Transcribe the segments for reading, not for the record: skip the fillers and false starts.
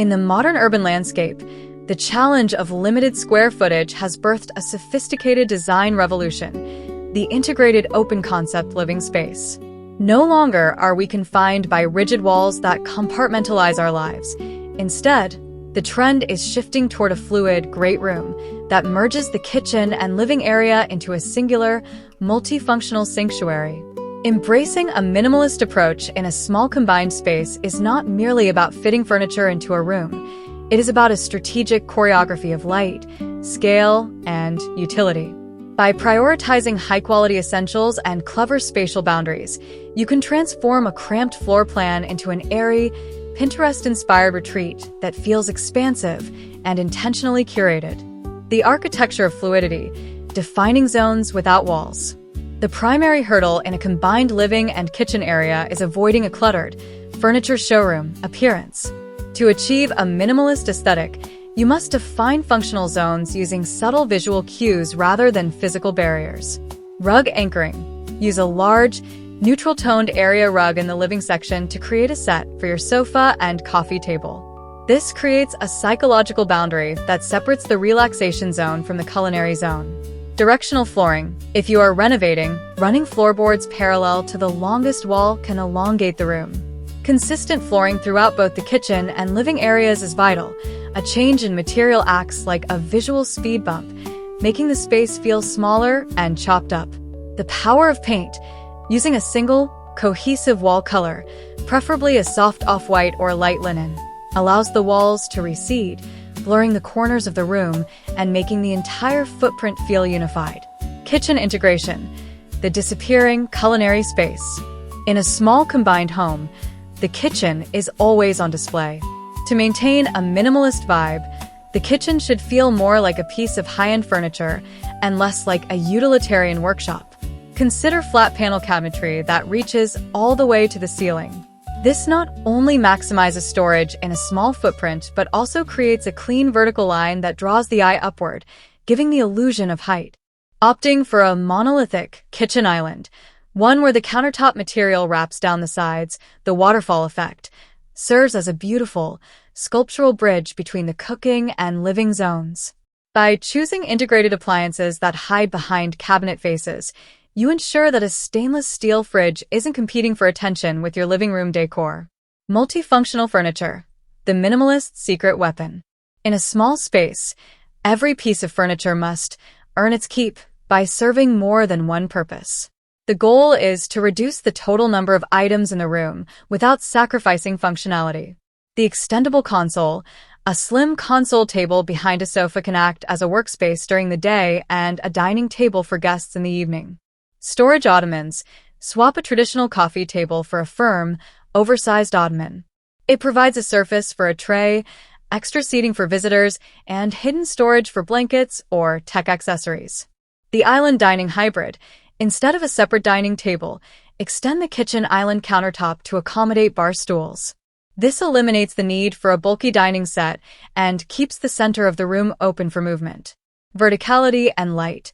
In the modern urban landscape, the challenge of limited square footage has birthed a sophisticated design revolution, the integrated open-concept living space. No longer are we confined by rigid walls that compartmentalize our lives. Instead, the trend is shifting toward a fluid, great room that merges the kitchen and living area into a singular, multifunctional sanctuary. Embracing a minimalist approach in a small combined space is not merely about fitting furniture into a room. It is about a strategic choreography of light, scale, and utility. By prioritizing high-quality essentials and clever spatial boundaries, you can transform a cramped floor plan into an airy, Pinterest-inspired retreat that feels expansive and intentionally curated. The architecture of fluidity, defining zones without walls. The primary hurdle in a combined living and kitchen area is avoiding a cluttered, furniture showroom appearance. To achieve a minimalist aesthetic, you must define functional zones using subtle visual cues rather than physical barriers. Rug anchoring. Use a large, neutral-toned area rug in the living section to create a set for your sofa and coffee table. This creates a psychological boundary that separates the relaxation zone from the culinary zone. Directional flooring. If you are renovating, running floorboards parallel to the longest wall can elongate the room. Consistent flooring throughout both the kitchen and living areas is vital. A change in material acts like a visual speed bump, making the space feel smaller and chopped up. The power of paint. Using a single, cohesive wall color, preferably a soft off-white or light linen, allows the walls to recede, blurring the corners of the room and making the entire footprint feel unified. Kitchen integration, the disappearing culinary space. In a small combined home, the kitchen is always on display. To maintain a minimalist vibe, the kitchen should feel more like a piece of high-end furniture and less like a utilitarian workshop. Consider flat panel cabinetry that reaches all the way to the ceiling. This not only maximizes storage in a small footprint, but also creates a clean vertical line that draws the eye upward, giving the illusion of height. Opting for a monolithic kitchen island, one where the countertop material wraps down the sides, the waterfall effect, serves as a beautiful, sculptural bridge between the cooking and living zones. By choosing integrated appliances that hide behind cabinet faces, you ensure that a stainless steel fridge isn't competing for attention with your living room decor. Multifunctional furniture, the minimalist's secret weapon. In a small space, every piece of furniture must earn its keep by serving more than one purpose. The goal is to reduce the total number of items in the room without sacrificing functionality. The extendable console, a slim console table behind a sofa, can act as a workspace during the day and a dining table for guests in the evening. Storage ottomans. Swap a traditional coffee table for a firm, oversized ottoman. It provides a surface for a tray, extra seating for visitors, and hidden storage for blankets or tech accessories. The island dining hybrid. Instead of a separate dining table, extend the kitchen island countertop to accommodate bar stools. This eliminates the need for a bulky dining set and keeps the center of the room open for movement. Verticality and light.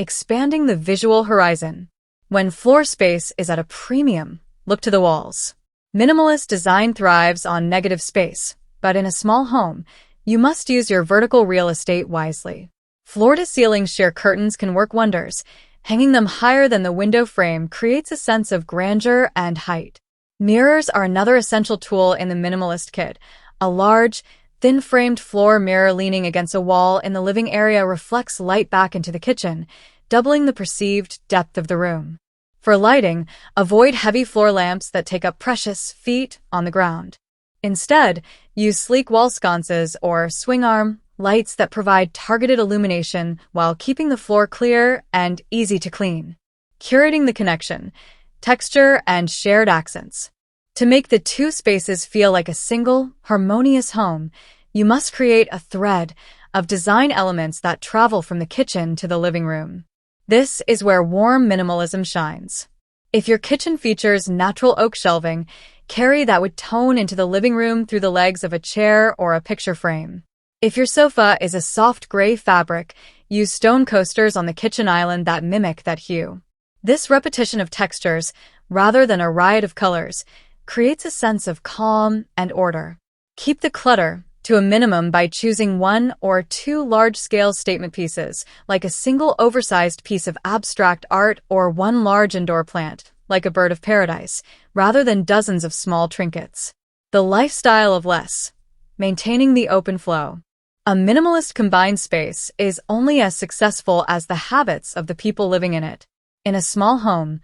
Expanding the visual horizon. When floor space is at a premium, look to the walls. Minimalist design thrives on negative space, but in a small home, you must use your vertical real estate wisely. Floor-to-ceiling sheer curtains can work wonders. Hanging them higher than the window frame creates a sense of grandeur and height. Mirrors are another essential tool in the minimalist kit. A large, thin-framed floor mirror leaning against a wall in the living area reflects light back into the kitchen, doubling the perceived depth of the room. For lighting, avoid heavy floor lamps that take up precious feet on the ground. Instead, use sleek wall sconces or swing-arm lights that provide targeted illumination while keeping the floor clear and easy to clean. Curating the connection, texture, and shared accents. To make the two spaces feel like a single, harmonious home, you must create a thread of design elements that travel from the kitchen to the living room. This is where warm minimalism shines. If your kitchen features natural oak shelving, carry that with tone into the living room through the legs of a chair or a picture frame. If your sofa is a soft gray fabric, use stone coasters on the kitchen island that mimic that hue. This repetition of textures, rather than a riot of colors, creates a sense of calm and order. Keep the clutter to a minimum by choosing 1 or 2 large-scale statement pieces, like a single oversized piece of abstract art or one large indoor plant, like a bird of paradise, rather than dozens of small trinkets. The lifestyle of less. Maintaining the open flow. A minimalist combined space is only as successful as the habits of the people living in it. In a small home,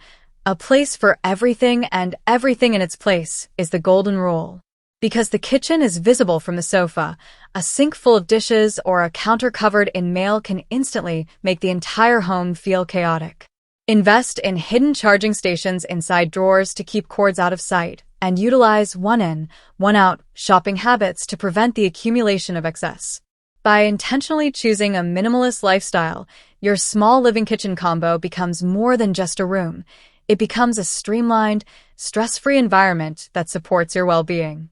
a place for everything and everything in its place is the golden rule. Because the kitchen is visible from the sofa, a sink full of dishes or a counter covered in mail can instantly make the entire home feel chaotic. Invest in hidden charging stations inside drawers to keep cords out of sight, and utilize one-in, one-out shopping habits to prevent the accumulation of excess. By intentionally choosing a minimalist lifestyle, your small living kitchen combo becomes more than just a room. It becomes a streamlined, stress-free environment that supports your well-being.